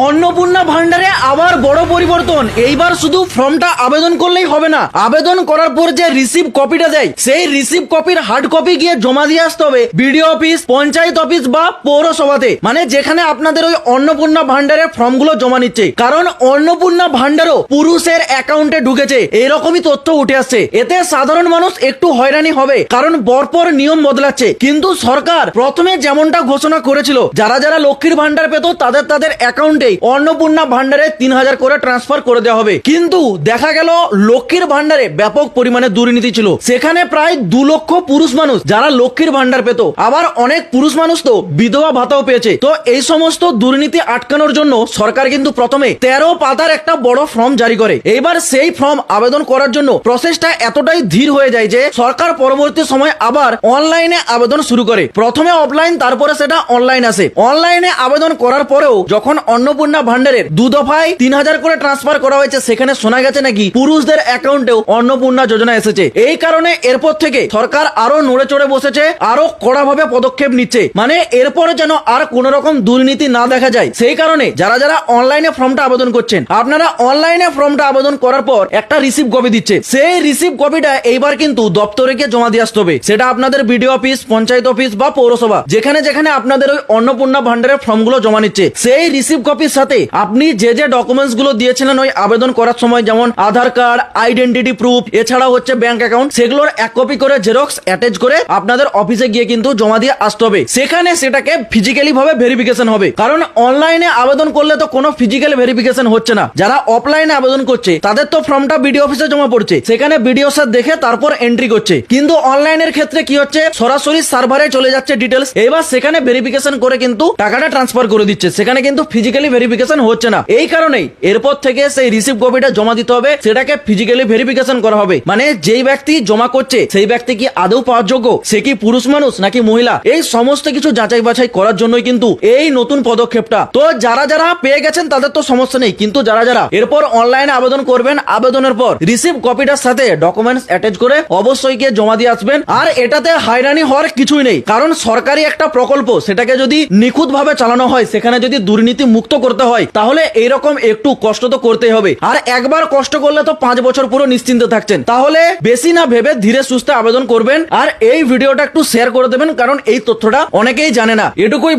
অন্নপূর্ণা ভান্ডারে আবার বড় পরিবর্তন। এইবার শুধু ফর্মটা আবেদন করলেই হবে না, আবেদন করার পর যে রিসিভ কপিটা দেয় সেই রিসিভ কপির হার্ড কপি গিয়ে জমা দিয়ে আসতে হবে বিডিও অফিস, পঞ্চায়েত অফিস বা পৌরসভাতে, মানে যেখানে আপনাদের ওই অন্নপূর্ণা ভান্ডারের ফর্মগুলো জমা নিচ্ছে। কারণ অন্নপূর্ণা ভান্ডারও পুরুষের অ্যাকাউন্টে ঢুকেছে, এইরকমই তথ্য উঠে আসছে। এতে সাধারণ মানুষ একটু হয়রানি হবে, কারণ পরপর নিয়ম বদলাচ্ছে। কিন্তু সরকার প্রথমে যেমনটা ঘোষণা করেছিল, যারা যারা লক্ষ্মীর ভান্ডার পেত তাদের অ্যাকাউন্টে অন্নপূর্ণা ভান্ডারে 3000 করে ট্রান্সফার করে দেওয়া হবে। কিন্তু দেখা গেল লক্ষ্মীর ভান্ডারে ব্যাপক পরিমাণে দুর্নীতি ছিল। সেখানে প্রায় 2 লক্ষ পুরুষ মানুষ যারা লক্ষ্মীর ভান্ডার পেত, আবার অনেক পুরুষ মানুষ তো বিধবা ভাতাও পেয়েছে। তো এই সমস্ত দুর্নীতি আটকানোর জন্য সরকার কিন্তু প্রথমে 13 পাতার একটা বড় ফর্ম জারি করে। এইবার সেই ফর্ম আবেদন করার জন্য প্রসেসটা এতটাই ধীর হয়ে যায় যে সরকার পরবর্তী সময় আবার অনলাইনে আবেদন শুরু করে। প্রথমে অফলাইন, তারপরে সেটা অনলাইন আসে। অনলাইনে আবেদন করার পরেও যখন অন্নপূর্ণা ভান্ডারের 2 দফায় 3000 করে ট্রান্সফার করা হয়েছে, সেখানে শোনা গেছে নাকি পুরুষদের অ্যাকাউন্টেও অন্নপূর্ণা যোজনা এসেছে। এই কারণে এরপর থেকে সরকার আরো নড়ে চড়ে বসেছে, আরো কড়াভাবে পদক্ষেপ নিচ্ছে, মানে এরপরে যেন আর কোন রকম দুর্নীতি না দেখা যায়। সেই কারণে যারা যারা অনলাইনে ফর্মটা আবেদন করছেন, আপনারা অনলাইনে ফর্মটা আবেদন করার পর একটা রিসিভ কপি দিচ্ছে। সেই রিসিভ কপিটা এইবার কিন্তু দপ্তরে গিয়ে জমা দিয়ে আসতে হবে। সেটা আপনাদের বিডিও অফিস, পঞ্চায়েত অফিস বা পৌরসভা, যেখানে যেখানে আপনাদের ওই অন্নপূর্ণা ভান্ডারের ফর্মগুলো জমা নিচ্ছে, সেই রিসিভ কপির সাথে আপনি যে যে ডকুমেন্টস গুলো দিয়েছিলেন ওই আবেদন করার সময়, যেমন আধার কার্ড, আইডেন্টিটি প্রুফ, এছাড়াও হচ্ছে ব্যাংক অ্যাকাউন্ট, সেগুলোর এক কপি করে জেরক্স অ্যাটাচ করে আপনাদের অফিসে গিয়ে কিন্তু জমা দিয়ে আসতে হবে। সেখানে সেটাকে ফিজিক্যালি ভাবে ভেরিফিকেশন হবে, কারণ অনলাইনে আবেদন করলে তো কোনো ফিজিক্যাল ভেরিফিকেশন হচ্ছে না। যারা অফলাইনে আবেদন করছে তাদের তো ফর্মটা বিডিও অফিসে জমা পড়ছে, সেখানে বিডিও স্যার দেখে তারপর এন্ট্রি করছে। কিন্তু অনলাইনের ক্ষেত্রে কি হচ্ছে, সরাসরি সার্ভারে চলে যাচ্ছে ডিটেলস, এবার সেখানে ভেরিফিকেশন করে কিন্তু টাকাটা ট্রান্সফার করে দিচ্ছে, সেখানে কিন্তু ফিজিক্যালি ভেরিফিকেশন হচ্ছে না। এই কারণেই এরপর থেকে সেই রিসিভ কপিটা জমা দিতে হবে, সেটাকে ফিজিক্যালি ভেরিফিকেশন করা হবে। মানে যেই ব্যক্তি জমা করছে সেই ব্যক্তি কি আদৌ পাওয়ার যোগ্য, সে কি পুরুষ মানুষ নাকি মহিলা, এই সমস্ত কিছু যাচাই বাছাই করার জন্যই কিন্তু এই নতুন পদক্ষেপটা। তো যারা যারা পেয়ে গেছেন তাদের তো সমস্যা নেই, কিন্তু যারা যারা এরপর অনলাইনে আবেদন করবেন, আবেদনের পর রিসিভ কপিটার সাথে ডকুমেন্টস অ্যাটাচ করে অবশ্যই গিয়ে জমা দিয়ে আসবেন। আর এটাতে হয়রানি হওয়ার কিছুই নেই, কারণ সরকারি একটা প্রকল্প, সেটাকে যদি নিখুঁত ভাবে চালানো হয়, সেখানে যদি দুর্নীতি মুক্ত করতে হয়, তাহলে এইরকম একটু কষ্ট তো করতেই হবে। আর একবার কষ্ট করলে তো 5 বছর পুরো নিশ্চিন্তে থাকছেন। তাহলে বেশি না ভেবে ধীরে সুস্থে আবেদন করবেন, আর এই ভিডিওটা একটু শেয়ার করে দেবেন, কারণ এই তথ্যটা অনেকেই জানে না। এটুকুই